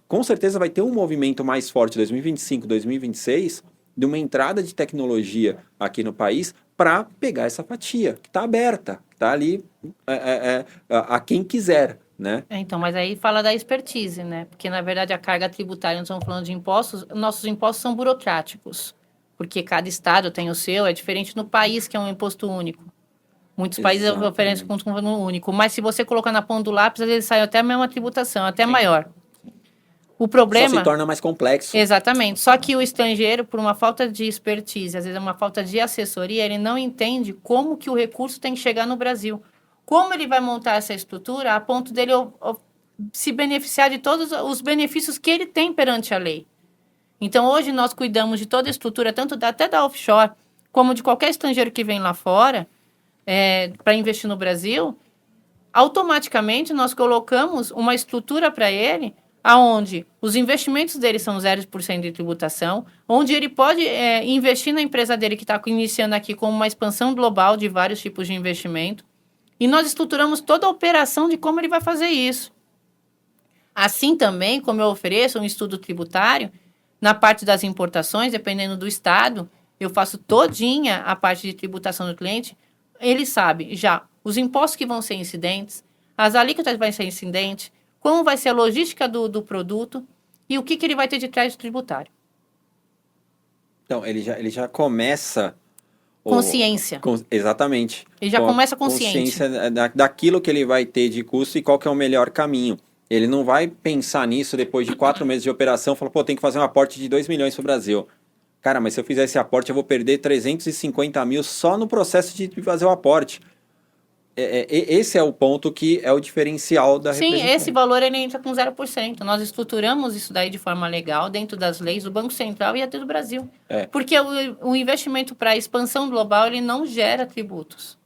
com certeza vai ter um movimento mais forte em 2025, 2026, de uma entrada de tecnologia aqui no país para pegar essa fatia, que está aberta, que está ali a quem quiser, né? Então, mas aí fala da expertise, né? Porque, na verdade, a carga tributária, nós estamos falando de impostos, nossos impostos são burocráticos, porque cada estado tem o seu, é diferente no país, que é um imposto único. Muitos países oferecem um imposto único, mas se você colocar na ponta do lápis, às vezes sai até a mesma tributação, até maior. O problema... Só se torna mais complexo. Exatamente. Só que o estrangeiro, por uma falta de expertise, às vezes é uma falta de assessoria, ele não entende como que o recurso tem que chegar no Brasil. Como ele vai montar essa estrutura a ponto dele se beneficiar de todos os benefícios que ele tem perante a lei. Então, hoje nós cuidamos de toda a estrutura, tanto até da offshore, como de qualquer estrangeiro que vem lá fora para investir no Brasil. Automaticamente, nós colocamos uma estrutura para ele aonde os investimentos dele são 0% de tributação, onde ele pode investir na empresa dele que está iniciando aqui com uma expansão global de vários tipos de investimento, e nós estruturamos toda a operação de como ele vai fazer isso. Assim também, como eu ofereço um estudo tributário, na parte das importações, dependendo do estado, eu faço todinha a parte de tributação do cliente, ele sabe já os impostos que vão ser incidentes, as alíquotas vão ser incidentes, como vai ser a logística do produto e o que ele vai ter de crédito tributário. Então, ele já começa... Consciência. Exatamente. Ele já começa consciente. Consciência daquilo que ele vai ter de custo e qual que é o melhor caminho. Ele não vai pensar nisso depois de 4 meses de operação e falar, pô, tem que fazer um aporte de 2 milhões para o Brasil. Cara, mas se eu fizer esse aporte, eu vou perder 350 mil só no processo de fazer o aporte. Esse é o ponto que é o diferencial da Sim, esse valor ele entra com 0%. Nós estruturamos isso daí de forma legal dentro das leis do Banco Central e até do Brasil. Porque o investimento para a expansão global ele não gera tributos.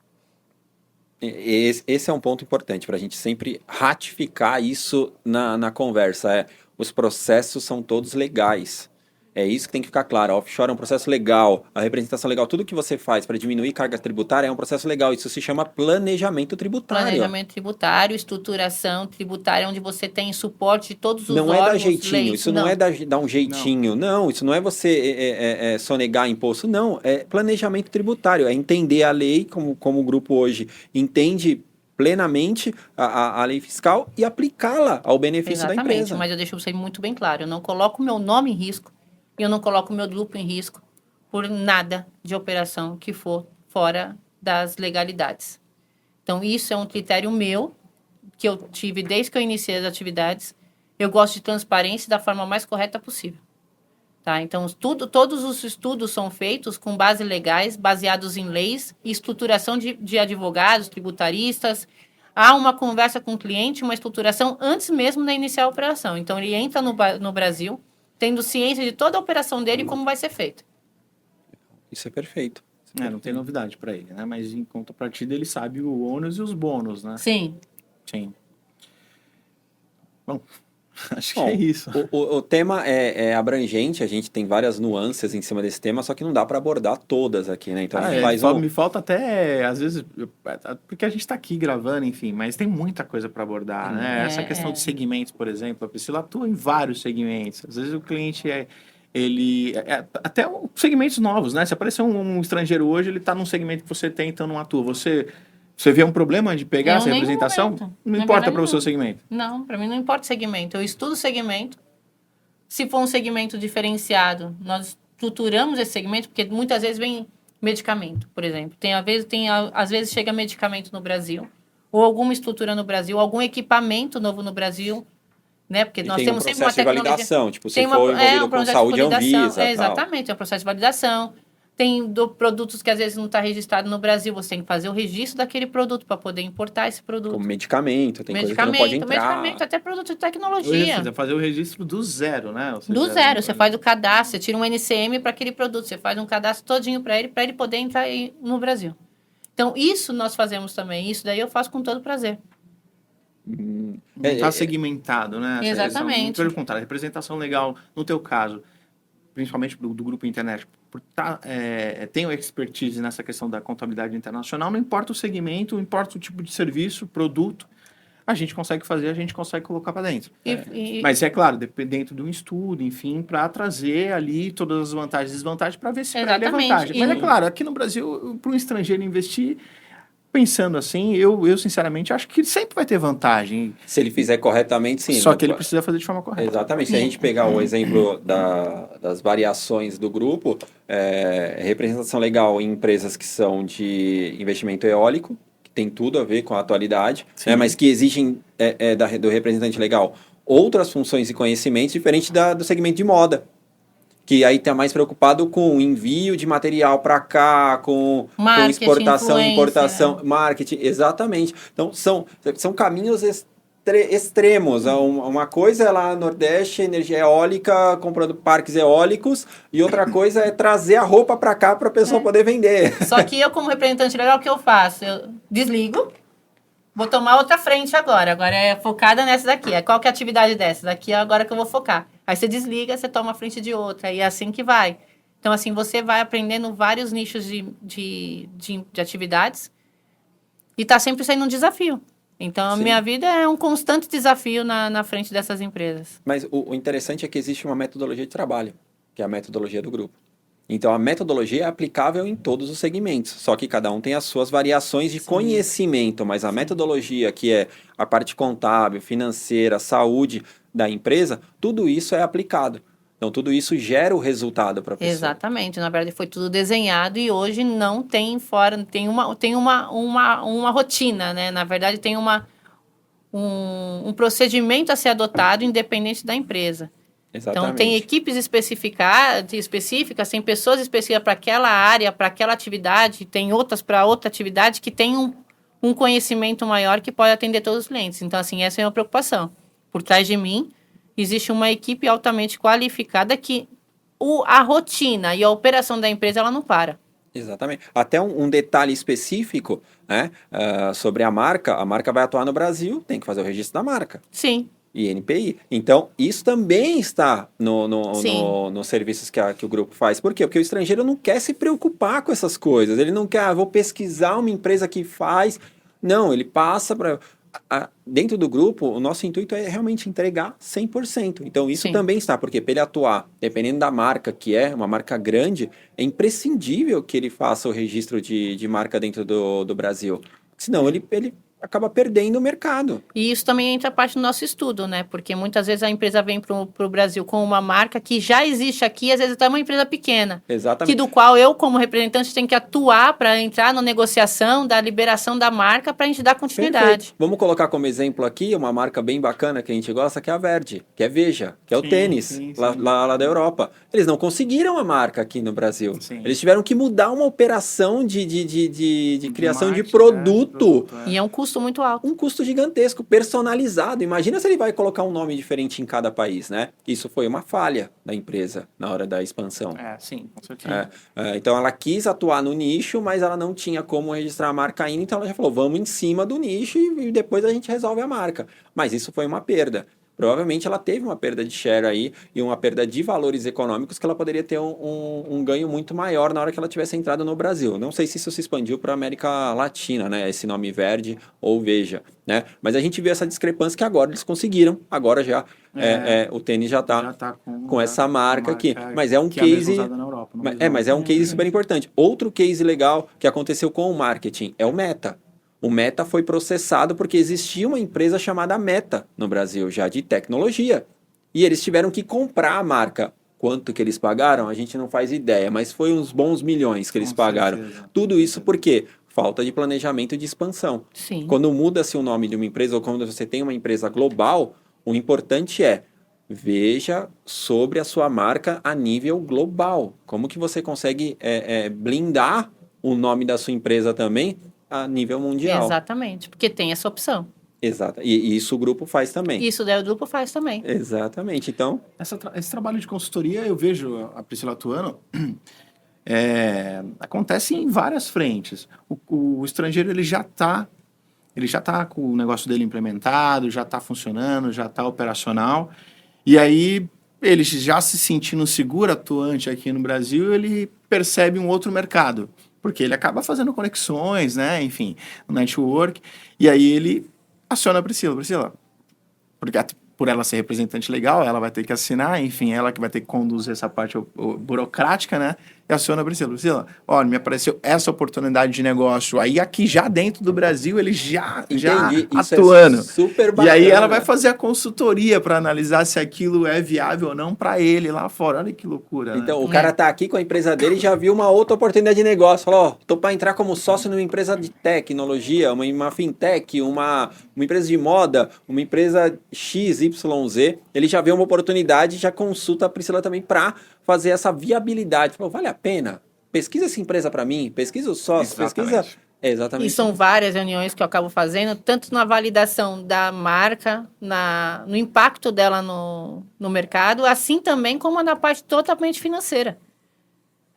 Esse é um ponto importante para a gente sempre ratificar isso na conversa. Os processos são todos legais. É isso que tem que ficar claro. A offshore é um processo legal, a representação legal, tudo que você faz para diminuir carga tributária é um processo legal. Isso se chama planejamento tributário. Planejamento tributário, estruturação tributária, onde você tem suporte de todos os órgãos. Não é dar jeitinho, leis, isso não é dar um jeitinho, não. Isso não é você sonegar imposto, não. É planejamento tributário, é entender a lei, como o grupo hoje entende plenamente a lei fiscal e aplicá-la ao benefício da Exatamente, empresa. mas eu deixo você muito bem claro, eu não coloco meu nome em risco e eu não coloco meu grupo em risco por nada de operação que for fora das legalidades. Então, isso é um critério meu, que eu tive desde que eu iniciei as atividades. Eu gosto de transparência da forma mais correta possível. Tá? Então, todos os estudos são feitos com bases legais, baseados em leis e estruturação de advogados, tributaristas. Há uma conversa com o cliente, uma estruturação antes mesmo da iniciar a operação. Então, ele entra no Brasil, tendo ciência de toda a operação dele e como vai ser feita. Isso é perfeito. Não tem novidade para ele, né? Mas em contrapartida ele sabe o ônus e os bônus, né? Sim. Sim. Bom, acho que Bom, é isso. O tema é abrangente, a gente tem várias nuances em cima desse tema, só que não dá para abordar todas aqui, né? Então a gente faz me falta até, às vezes, porque a gente está aqui gravando, enfim, mas tem muita coisa para abordar, né? Essa questão de segmentos, por exemplo, a Priscila atua em vários segmentos. Às vezes o cliente até segmentos novos, né? Se aparecer um estrangeiro hoje, ele está num segmento que você tem, então não atua. Você vê um problema de pegar essa representação? Não importa para o seu segmento. Não, para mim não importa o segmento. Eu estudo o segmento. Se for um segmento diferenciado, nós estruturamos esse segmento, porque muitas vezes vem medicamento, por exemplo. Às vezes chega medicamento no Brasil, ou alguma estrutura no Brasil, algum equipamento novo no Brasil, né? Porque nós temos sempre uma tecnologia. De validação, tipo, se for envolvido com saúde, Anvisa, exatamente, é um processo de validação. Tem produtos que às vezes não está registrado no Brasil, você tem que fazer o registro daquele produto para poder importar esse produto. Como medicamento, tem coisa que não pode entrar. Medicamento, até produto de tecnologia. Você fazer o registro do zero, né? Ou seja, do zero, você faz o cadastro, você tira um NCM para aquele produto, você faz um cadastro todinho para ele poder entrar aí no Brasil. Então, isso nós fazemos também, isso daí eu faço com todo prazer. Não está segmentado, né? Exatamente. Pelo contrário, representação legal, no teu caso, principalmente do grupo internet, por tem expertise nessa questão da contabilidade internacional, não importa o segmento, não importa o tipo de serviço, produto, a gente consegue fazer, a gente consegue colocar para dentro. Mas é claro, dentro de um estudo, enfim, para trazer ali todas as vantagens e desvantagens para ver se para ele é vantagem. Mas é claro, aqui no Brasil, para um estrangeiro investir, pensando assim, eu sinceramente acho que sempre vai ter vantagem. Se ele fizer corretamente, sim. Só que ele precisa fazer de forma correta. Exatamente. Se a gente pegar o exemplo das variações do grupo, representação legal em empresas que são de investimento eólico, que tem tudo a ver com a atualidade, né, mas que exigem do representante legal outras funções e conhecimentos diferentes do segmento de moda. Que aí está mais preocupado com envio de material para cá, com exportação, importação, marketing, exatamente. Então, são caminhos extremos. Uma coisa é lá no Nordeste, energia eólica, comprando parques eólicos, e outra coisa é trazer a roupa para cá para a pessoa poder vender. Só que eu, como representante legal, o que eu faço? Eu desligo, vou tomar outra frente agora. Agora é focada nessa daqui. Qual que é a atividade dessa? Daqui é agora que eu vou focar. Aí você desliga, você toma a frente de outra. E é assim que vai. Então, assim, você vai aprendendo vários nichos de atividades e está sempre sendo um desafio. Então, a minha vida é um constante desafio na frente dessas empresas. Mas o interessante é que existe uma metodologia de trabalho, que é a metodologia do grupo. Então, a metodologia é aplicável em todos os segmentos, só que cada um tem as suas variações de conhecimento, mas a metodologia, que é a parte contábil, financeira, saúde da empresa, tudo isso é aplicado. Então, tudo isso gera o resultado para a pessoa. Exatamente. Na verdade, foi tudo desenhado e hoje não tem fora, tem uma rotina, né? Na verdade, tem um procedimento a ser adotado independente da empresa. Exatamente. Então, tem equipes específicas, tem pessoas específicas para aquela área, para aquela atividade, tem outras para outra atividade que tem um conhecimento maior que pode atender todos os clientes. Então, assim, essa é a minha preocupação. Por trás de mim, existe uma equipe altamente qualificada que a rotina e a operação da empresa, ela não para. Exatamente. Até um detalhe específico, né, sobre a marca vai atuar no Brasil, tem que fazer o registro da marca. Sim. E NPI. Então, isso também está nos serviços que o grupo faz. Por quê? Porque o estrangeiro não quer se preocupar com essas coisas. Ele não quer, vou pesquisar uma empresa que faz. Não, ele passa para... Dentro do grupo, o nosso intuito é realmente entregar 100%. Então, isso também está, porque para ele atuar, dependendo da marca que é, uma marca grande, é imprescindível que ele faça o registro de marca dentro do Brasil. Senão, ele acaba perdendo o mercado. E isso também entra parte do nosso estudo, né? Porque muitas vezes a empresa vem para o Brasil com uma marca que já existe aqui, às vezes até uma empresa pequena. Exatamente. Que do qual eu, como representante, tenho que atuar para entrar na negociação da liberação da marca para a gente dar continuidade. Perfeito. Vamos colocar como exemplo aqui uma marca bem bacana que a gente gosta, que é a Verde, que é Veja, que é o Sim, tênis, sim. lá da Europa. Eles não conseguiram a marca aqui no Brasil. Sim. Eles tiveram que mudar uma operação de criação de marketing, produto. E é um custo muito alto. Um custo gigantesco, personalizado. Imagina se ele vai colocar um nome diferente em cada país, né? Isso foi uma falha da empresa na hora da expansão. Sim, com certeza. Então ela quis atuar no nicho, mas ela não tinha como registrar a marca ainda, então ela já falou, vamos em cima do nicho e depois a gente resolve a marca. Mas isso foi uma perda. Provavelmente ela teve uma perda de share aí e uma perda de valores econômicos que ela poderia ter um ganho muito maior na hora que ela tivesse entrado no Brasil. Não sei se isso se expandiu para a América Latina, né? Esse nome Verde ou Veja, né? Mas a gente viu essa discrepância que agora eles conseguiram. Agora já o tênis já está com essa marca aqui. Mas é um case. Na Europa, mas é um case super importante. Outro case legal que aconteceu com o marketing é o Meta. O Meta foi processado porque existia uma empresa chamada Meta no Brasil, já de tecnologia. E eles tiveram que comprar a marca. Quanto que eles pagaram, a gente não faz ideia, mas foi uns bons milhões que eles pagaram. Certeza. Tudo isso por quê? Falta de planejamento de expansão. Sim. Quando muda-se o nome de uma empresa ou quando você tem uma empresa global, o importante é veja sobre a sua marca a nível global. Como que você consegue blindar o nome da sua empresa também a nível mundial. Exatamente, porque tem essa opção. Exato. E isso o grupo faz também. Isso daí o grupo faz também. Exatamente. Então, Esse trabalho de consultoria, eu vejo a Priscila atuando, acontece em várias frentes. O estrangeiro ele já tá com o negócio dele implementado, já está funcionando, já está operacional. E aí, ele já se sentindo seguro, atuante aqui no Brasil, ele percebe um outro mercado. Porque ele acaba fazendo conexões, né? Enfim, no network. E aí ele aciona a Priscila. Priscila, porque por ela ser representante legal, ela vai ter que assinar, enfim, ela que vai ter que conduzir essa parte burocrática, né? E aciona a Priscila. Priscila, olha, me apareceu essa oportunidade de negócio. Aí aqui já dentro do Brasil, ele já Isso atuando. É super bacana. E aí ela vai fazer a consultoria para analisar se aquilo é viável ou não para ele lá fora. Olha que loucura, Então, né? o cara tá aqui com a empresa dele e já viu uma outra oportunidade de negócio. Falou, ó, tô para entrar como sócio numa empresa de tecnologia, uma fintech, uma empresa de moda, uma empresa XYZ. Ele já vê uma oportunidade e já consulta a Priscila também para fazer essa viabilidade. Falou, vale a pena? Pesquisa essa empresa para mim, pesquisa o sócio, pesquisa... Exatamente. E são várias reuniões que eu acabo fazendo, tanto na validação da marca, no impacto dela no mercado, assim também como na parte totalmente financeira.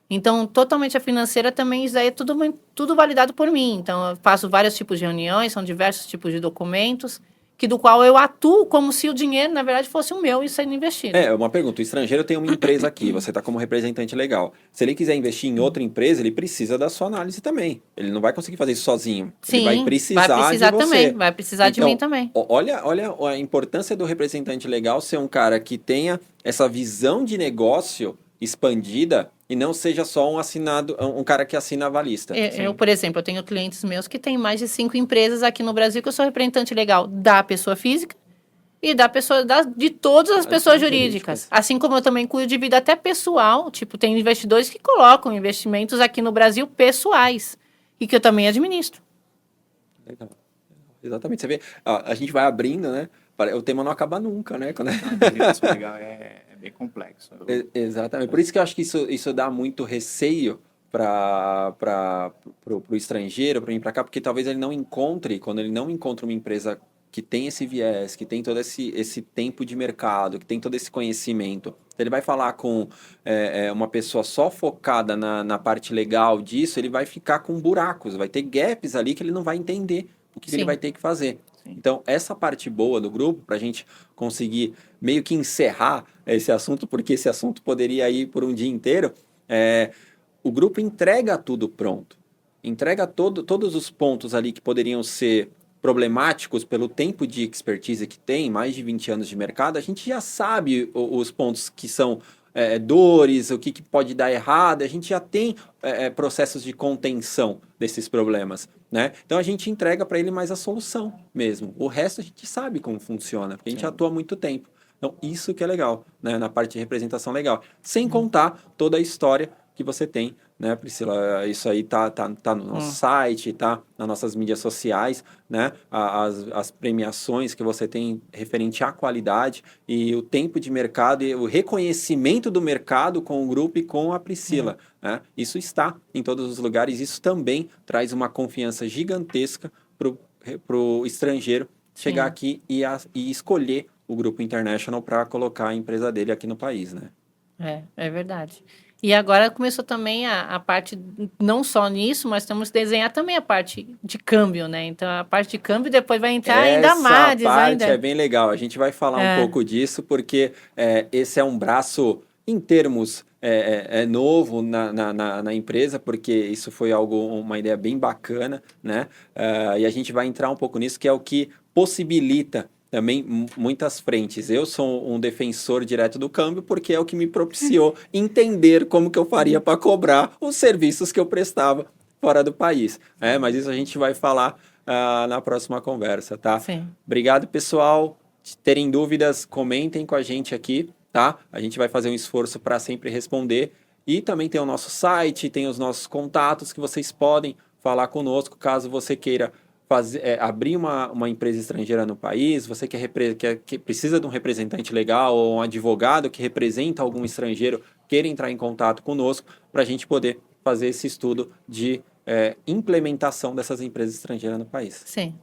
Então, totalmente a financeira também, isso aí é tudo validado por mim. Então, eu faço vários tipos de reuniões, são diversos tipos de documentos, do qual eu atuo como se o dinheiro, na verdade, fosse o meu e sendo investido. Uma pergunta. O estrangeiro tem uma empresa aqui, você está como representante legal. Se ele quiser investir em outra empresa, ele precisa da sua análise também. Ele não vai conseguir fazer isso sozinho. Sim, ele vai precisar de você. também, vai precisar de mim também. Olha a importância do representante legal ser um cara que tenha essa visão de negócio expandida e não seja só um cara que assina avalista. Eu, por exemplo, eu tenho clientes meus que têm mais de 5 empresas aqui no Brasil que eu sou representante legal da pessoa física e de todas as pessoas jurídicas. Assim como eu também cuido de vida até pessoal, tem investidores que colocam investimentos aqui no Brasil pessoais e que eu também administro. Legal. Exatamente. Você vê, a gente vai abrindo, né? O tema não acaba nunca, né? Legal, é bem complexo. Exatamente. Por isso que eu acho que isso dá muito receio para o estrangeiro, para vir para cá, porque talvez ele não encontre, quando ele não encontra uma empresa que tem esse viés, que tem todo esse tempo de mercado, que tem todo esse conhecimento. Ele vai falar com uma pessoa só focada na parte legal disso, ele vai ficar com buracos, vai ter gaps ali que ele não vai entender o que ele vai ter que fazer. Então, essa parte boa do grupo, para a gente conseguir meio que encerrar esse assunto, porque esse assunto poderia ir por um dia inteiro, o grupo entrega tudo pronto. Entrega todos os pontos ali que poderiam ser problemáticos pelo tempo de expertise que tem, mais de 20 anos de mercado, a gente já sabe os pontos que são dores, o que pode dar errado, a gente já tem processos de contenção desses problemas. né? Então a gente entrega para ele mais a solução mesmo. O resto a gente sabe como funciona, porque a gente atua há muito tempo. Então isso que é legal, né? Na parte de representação legal. Sem contar toda a história que você tem, né, Priscila? Isso aí tá no nosso site, tá nas nossas mídias sociais, né? As premiações que você tem referente à qualidade e o tempo de mercado e o reconhecimento do mercado com o grupo e com a Priscila, né? Isso está em todos os lugares. Isso também traz uma confiança gigantesca para o estrangeiro chegar aqui e escolher o Grupo International para colocar a empresa dele aqui no país, né? É verdade. E agora começou também a parte, não só nisso, mas temos que desenhar também a parte de câmbio, né? Então, a parte de câmbio depois vai entrar ainda mais. Essa parte ainda. é bem legal. A gente vai falar um pouco disso, porque esse é um braço, em termos, novo na empresa, porque isso foi uma ideia bem bacana, né? E a gente vai entrar um pouco nisso, que é o que possibilita também muitas frentes. Eu sou um defensor direto do câmbio porque é o que me propiciou entender como que eu faria para cobrar os serviços que eu prestava fora do país. Mas isso a gente vai falar na próxima conversa, tá? Sim. Obrigado, pessoal. Se terem dúvidas, comentem com a gente aqui, tá? A gente vai fazer um esforço para sempre responder. E também tem o nosso site, tem os nossos contatos que vocês podem falar conosco caso você queira abrir uma empresa estrangeira no país, você que precisa de um representante legal ou um advogado que representa algum estrangeiro, queira entrar em contato conosco para a gente poder fazer esse estudo de implementação dessas empresas estrangeiras no país. Sim.